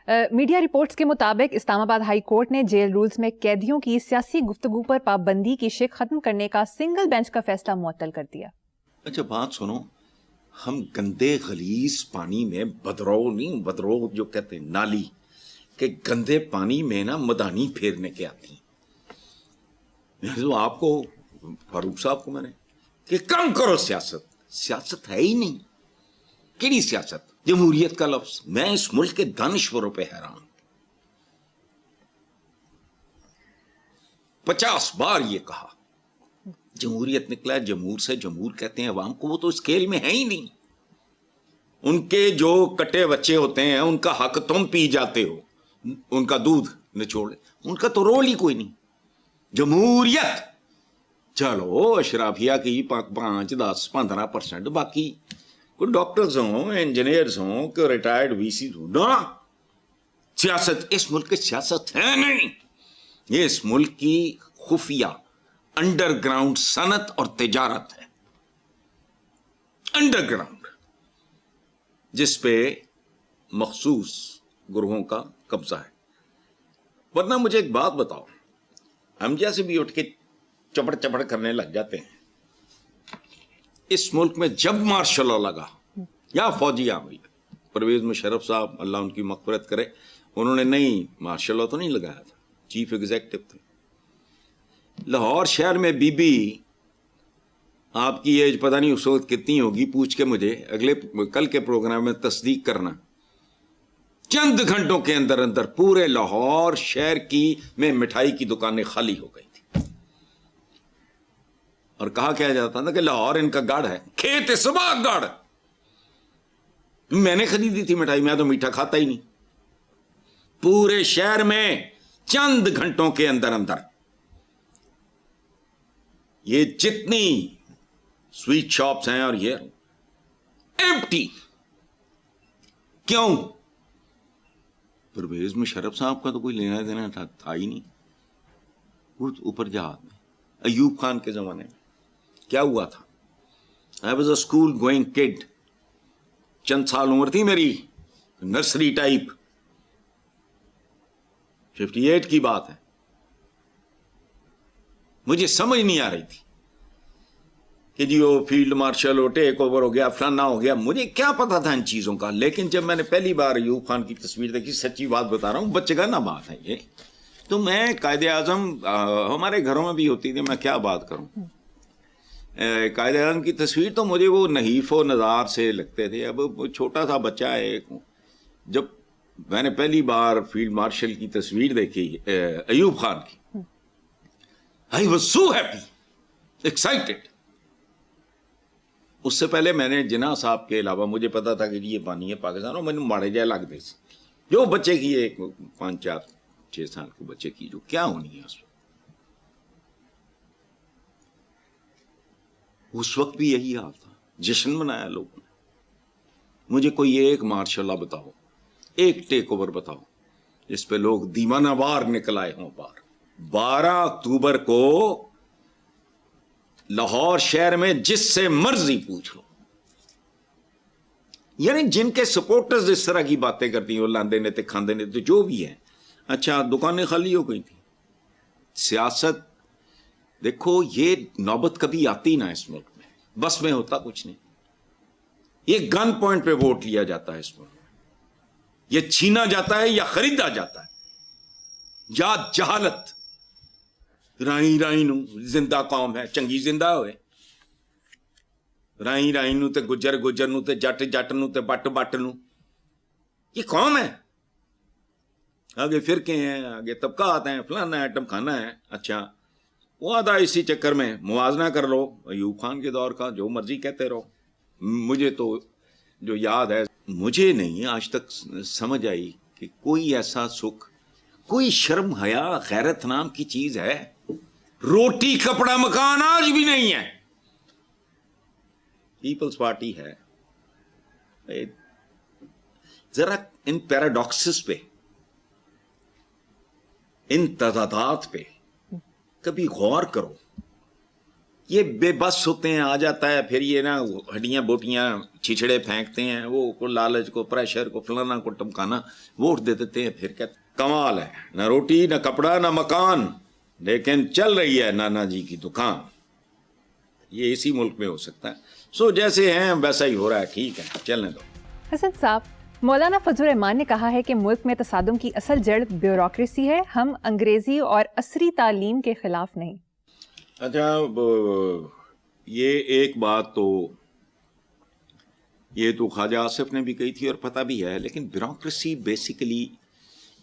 Media reports के मुताबिक Islamabad high court ने जेल रूल्स में कैदियों की सियासी गुफ्तगू पर पाबंदी की शिक खत्म करने का सिंगल बेंच का फैसला मुअत्तल कर दिया। अच्छा बात सुनो, हम गंदे गलीज पानी में बदरो जो कहते हैं नाली के गंदे पानी में ना मदानी फेरने के आती हैं। तो आपको फारूक साहब को मैंने कि कम करो सियासत, सियासत है ही नहीं। केड़ी सियासत? जमहूरियत का लफ्ज, मैं इस मुल्क के दानिश्वरों पे हैरान। 50 बार ये कहा जमहूरियत निकला है, जमहूर से जमहूर कहते हैं अवाम को, वो तो स्केल में है ही नहीं। उनके जो कटे बच्चे होते हैं उनका हक तुम पी जाते हो, उनका दूध निचोड़, उनका तो रोल ही कोई नहीं। जमहूरियत चलो अशराफिया की 5, 10, 15%, बाकी कोई डॉक्टर्स हों, इंजीनियर्स हों, कोई रिटायर्ड वीसी हो ना। सियासत इस मुल्क की सियासत है नहीं, ये इस मुल्क की खुफिया अंडरग्राउंड सनत और तिजारत है। अंडरग्राउंड जिस पे मखसूस गुरुओं का कब्जा है। वरना मुझे एक बात बताओ, हम जैसे भी उठ के चपड़ चपड़ करने लग जाते हैं, इस मुल्क में जब मार्शल लॉ लगा या फौजी आर्मी, परवेज मुशर्रफ साहब अल्लाह उनकी मग़फ़िरत करे, उन्होंने नहीं मार्शल लॉ तो नहीं लगाया था, चीफ एग्जीक्यूटिव थे। लाहौर शहर में बीबी, आपकी एज पता नहीं उस वक्त कितनी होगी, पूछ के मुझे कल के प्रोग्राम में तस्दीक करना, चंद घंटों के अंदर अंदर पूरे लाहौर शहर की में मिठाई की दुकानें खाली हो गई थी। और कहा क्या जाता था कि लाहौर इनका गढ़ है, खेत इसबा गढ़। मैंने खरीदी थी मिठाई, मैं तो मीठा खाता ही नहीं। पूरे शहर में चंद घंटों के अंदर अंदर ये जितनी स्वीट शॉप्स हैं और ये एम्प्टी। क्यों? परवेज मुशर्रफ साहब का तो कोई लेना देना था ही नहीं। वो ऊपर जहाज में अयूब खान के जमाने में क्या हुआ था? I was a school going kid, चंद साल उम्र थी मेरी, नर्सरी टाइप, 58 की बात है। मुझे समझ नहीं आ रही थी कि जी वो फील्ड मार्शल हो, टेक ओवर हो गया, फलाना हो गया, मुझे क्या पता था इन चीजों का। लेकिन जब मैंने पहली बार अयूब खान की तस्वीर देखी, सच्ची बात बता रहा हूं, बच्चे ना बात है ये, तो मैं कायदे आजम हमारे घरों में भी होती थी, मैं क्या बात करूं, कायदे आजम की तस्वीर तो मुझे वो नहीफो नज़ार से लगते थे। अब वो छोटा सा बच्चा है, जब मैंने पहली बार फील्ड मार्शल की तस्वीर देखी अयूब खान की, I was so happy, excited. उससे पहले मैंने जिन्ना साहब के अलावा मुझे पता था कि ये पानी है पाकिस्तान, और मैंने माड़े जाए लगते जो बच्चे की एक 5, 4, 6 साल के बच्चे की जो क्या होनी है उस वक्त भी यही हाल था। जश्न मनाया लोगों ने। मुझे कोई एक मार्शल लॉ बताओ, एक टेक ओवर बताओ जिस पे लोग दीवाना वार निकल आए हों बाहर। 12 अक्टूबर को लाहौर शहर में जिससे मर्जी पूछ लो, यानी जिनके सपोर्टर्स इस तरह की बातें करती हैं, लांदे ने ते खांदे ने तो जो भी है। अच्छा, दुकानें खाली हो गई थी। सियासत देखो, ये नौबत कभी आती ना इस मुल्क में, बस में होता कुछ नहीं। ये गन पॉइंट पे वोट लिया जाता है इस मुल्क में, ये छीना जाता है या खरीदा जाता है, या जहालत। राई राई नू जिंदा कौम है, चंगी जिंदा होए। राई राई नू ते गुजर गुजर नू ते जट जट नू ते बट बट नू, ये कौम है। आगे फिरके हैं, आगे तबकात हैं, फलाना है, टमखाना है। अच्छा, वो आधा इसी चक्कर में मुवाजना कर लो अयूब खान के दौर का, जो मर्जी कहते रहो। मुझे तो जो याद है, मुझे नहीं आज तक समझ आई कि कोई ऐसा सुख, कोई शर्म हया गैरत नाम की चीज है। रोटी कपड़ा मकान आज भी नहीं है। पीपल्स पार्टी है। जरा इन पैराडॉक्सेस पे, इन तजादात पे कभी गौर करो। یہ بے بس ہوتے ہیں, آ جاتا ہے پھر یہ نا ہڈیاں بوٹیاں چھچڑے پھینکتے ہیں, وہ کو لالچ کو پریشر کو فلانا کو ٹمکانا, ووٹ دے دیتے ہیں, پھر کیا کمال ہے, نہ روٹی نہ کپڑا نہ مکان, لیکن چل رہی ہے نانا جی کی دکان. یہ اسی ملک میں ہو سکتا ہے. سو جیسے ہیں ویسا ہی ہو رہا ہے, ٹھیک ہے چلنے دو. حسن صاحب, مولانا فضل الرحمان نے کہا ہے کہ ملک میں تصادم کی اصل جڑ بیوروکریسی ہے, ہم انگریزی اور عصری تعلیم کے خلاف نہیں. اچھا, یہ ایک بات تو یہ تو خواجہ آصف نے بھی کہی تھی اور پتہ بھی ہے, لیکن بیوروکریسی بیسیکلی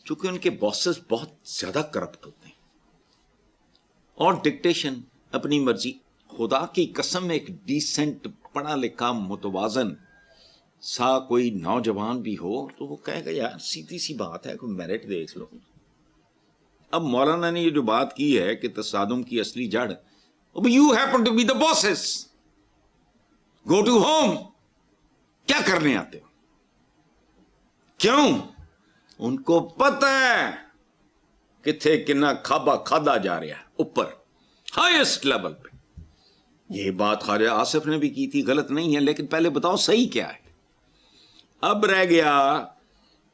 چونکہ ان کے باسز بہت زیادہ کرپٹ ہوتے ہیں اور ڈکٹیشن, اپنی مرضی. خدا کی قسم ایک ڈیسنٹ پڑھا لکھا متوازن سا کوئی نوجوان بھی ہو تو وہ کہے گا یار سیدھی سی بات ہے, کوئی میرٹ دیکھ لو. اب مولانا نے یہ جو بات کی ہے کہ تصادم کی اصلی جڑ, you happen to be the bosses, go to home, کیا کرنے آتے ہو, کیوں, ان کو پتہ ہے کتھے کنا کھابا کھادا جا رہا ہے اوپر ہائیسٹ لیول پہ. یہ بات خواجہ آصف نے بھی کی تھی, غلط نہیں ہے, لیکن پہلے بتاؤ صحیح کیا ہے. اب رہ گیا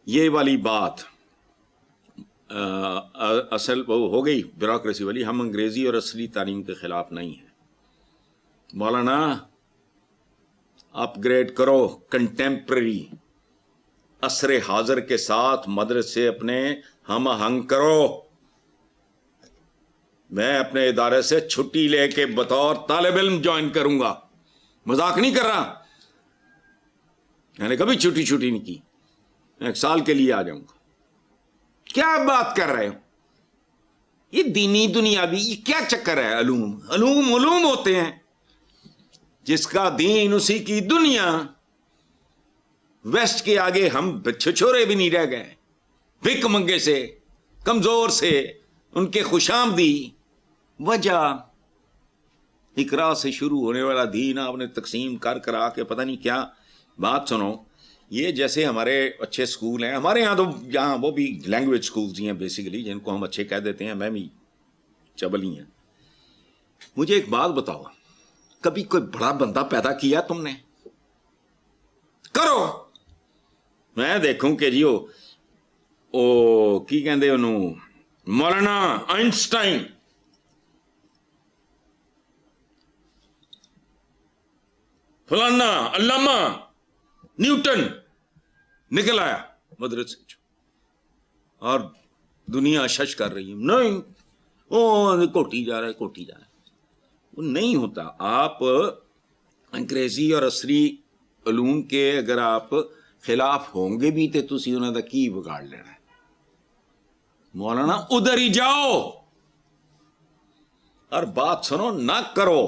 یہ والی بات, اصل وہ ہو گئی بیوروکریسی والی. ہم انگریزی اور عصری تعلیم کے خلاف نہیں ہیں. مولانا اپ گریڈ کرو, کنٹمپرری عصر حاضر کے ساتھ مدرسے اپنے ہم آہنگ کرو. میں اپنے ادارے سے چھٹی لے کے بطور طالب علم جوائن کروں گا, مذاق نہیں کر رہا. میں نے کبھی چھٹی نہیں کی, 1 سال کے لیے آ جاؤں گا. کیا بات کر رہے ہو, یہ دینی دنیاوی یہ کیا چکر ہے. علوم ہوتے ہیں, جس کا دین اسی کی دنیا. ویسٹ کے آگے ہم چھچورے بھی نہیں رہ گئے, بھک منگے سے, کمزور سے. ان کے خوش آمدی وجہ اقرا سے شروع ہونے والا دین آپ نے تقسیم کر آ کے پتہ نہیں کیا. بات سنو, یہ جیسے ہمارے اچھے سکول ہیں, ہمارے یہاں تو یہاں وہ بھی لینگویج سکولز ہی ہیں بیسیکلی, جن کو ہم اچھے کہہ دیتے ہیں, میں بھی چبل ہی ہیں. مجھے ایک بات بتاؤ, کبھی کوئی بڑا بندہ پیدا کیا تم نے؟ کرو, میں دیکھوں کہ جی کی کہندے انہوں مولانا آئنسٹائن, فلانا علامہ نیوٹن نکل آیا مدرسے اور دنیا شش کر رہی ہے. نہیں, وہ کوٹی جا رہا ہے. وہ نہیں ہوتا. آپ انگریزی اور عصری علوم کے اگر آپ خلاف ہوں گے بھی تو تسی انہوں دا کی بگاڑ لینا ہے. مولانا ادھر ہی جاؤ اور بات سنو, نہ کرو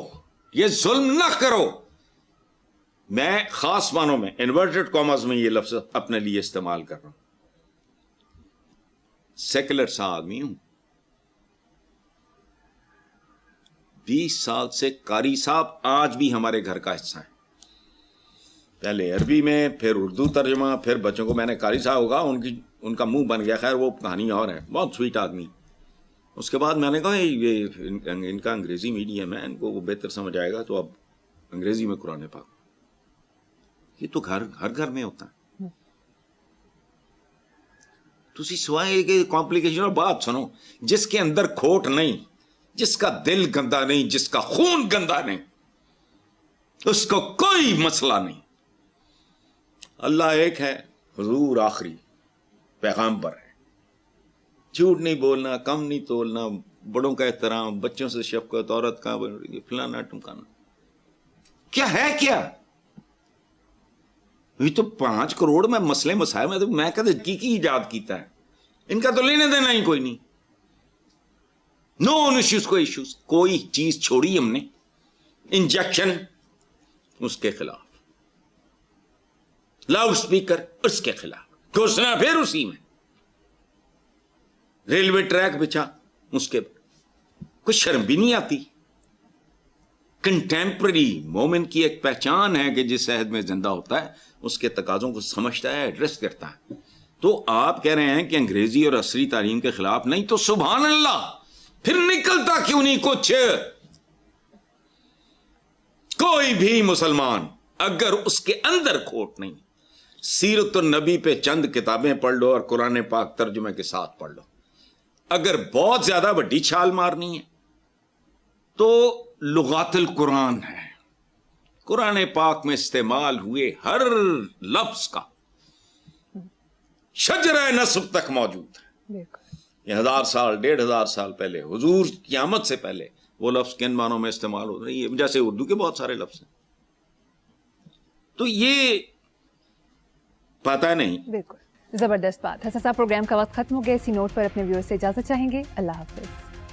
یہ ظلم, نہ کرو. میں خاص معنوں میں انورٹڈ کاماز میں یہ لفظ اپنے لیے استعمال کر رہا ہوں. سیکولر سا آدمی ہوں, 20 سال سے قاری صاحب آج بھی ہمارے گھر کا حصہ ہیں. پہلے عربی میں, پھر اردو ترجمہ, پھر بچوں کو میں نے قاری صاحب ہوگا ان کا منہ بن گیا. خیر وہ کہانی اور ہے, بہت سویٹ آدمی. اس کے بعد میں نے کہا یہ ان کا انگریزی میڈیم ہے, ان کو وہ بہتر سمجھ آئے گا, تو اب انگریزی میں قرآن پاک. یہ تو ہر گھر میں ہوتا ہے. تسی سوائے کہ کمپلیکیشن. اور بات سنو, جس کے اندر کھوٹ نہیں, جس کا دل گندا نہیں, جس کا خون گندا نہیں, اس کو کوئی مسئلہ نہیں. اللہ ایک ہے, حضور آخری پیغامبر ہے. جھوٹ نہیں بولنا, کم نہیں تولنا, بڑوں کا احترام, بچوں سے شفقت, عورت کا فلانا ٹمکانا. کیا ہے کیا یہ تو 5 کروڑ میں مسئلے مسائل میں کہتے کی ایجاد کیتا ہے. ان کا تو لینے دینا ہی کوئی نہیں. نو ایشوز, کوئی چیز چھوڑی ہم نے. انجیکشن اس کے خلاف, لاؤڈ اسپیکر اس کے خلاف, گھوسنا پھر اسی میں, ریلوے ٹریک بچھا اس کے, کچھ شرم بھی نہیں آتی. کنٹمپرری مومن کی ایک پہچان ہے کہ جس عہد میں زندہ ہوتا ہے اس کے تقاضوں کو سمجھتا ہے, ایڈریس کرتا ہے. تو آپ کہہ رہے ہیں کہ انگریزی اور عصری تعلیم کے خلاف نہیں, تو سبحان اللہ, پھر نکلتا کیوں نہیں کچھ. कोई भी मुसलमान अगर उसके अंदर खोट नहीं, सीरत नबी पे चंद किताबें पढ़ लो और कुरान पाक तर्जुमे के साथ पढ़ लो, अगर बहुत ज्यादा बड़ी छाल मारनी है तो लुगातुल कुरान है, कुरान पाक में इस्तेमाल हुए हर लफ्ज का शजरा नस्ब तक मौजूद है। बिल्कुल। ये 1000 साल 1500 साल पहले हुजूर क़यामत से पहले वो लफ्ज किन मानों में इस्तेमाल हो रही है, जैसे उर्दू के बहुत सारे लफ्ज हैं। तो ये पता नहीं। बिल्कुल जबरदस्त बात है। प्रोग्राम का वक्त खत्म हो गया। इसी नोट पर अपने व्यूअर्स से इजाजत चाहेंगे। अल्लाह हाफिज।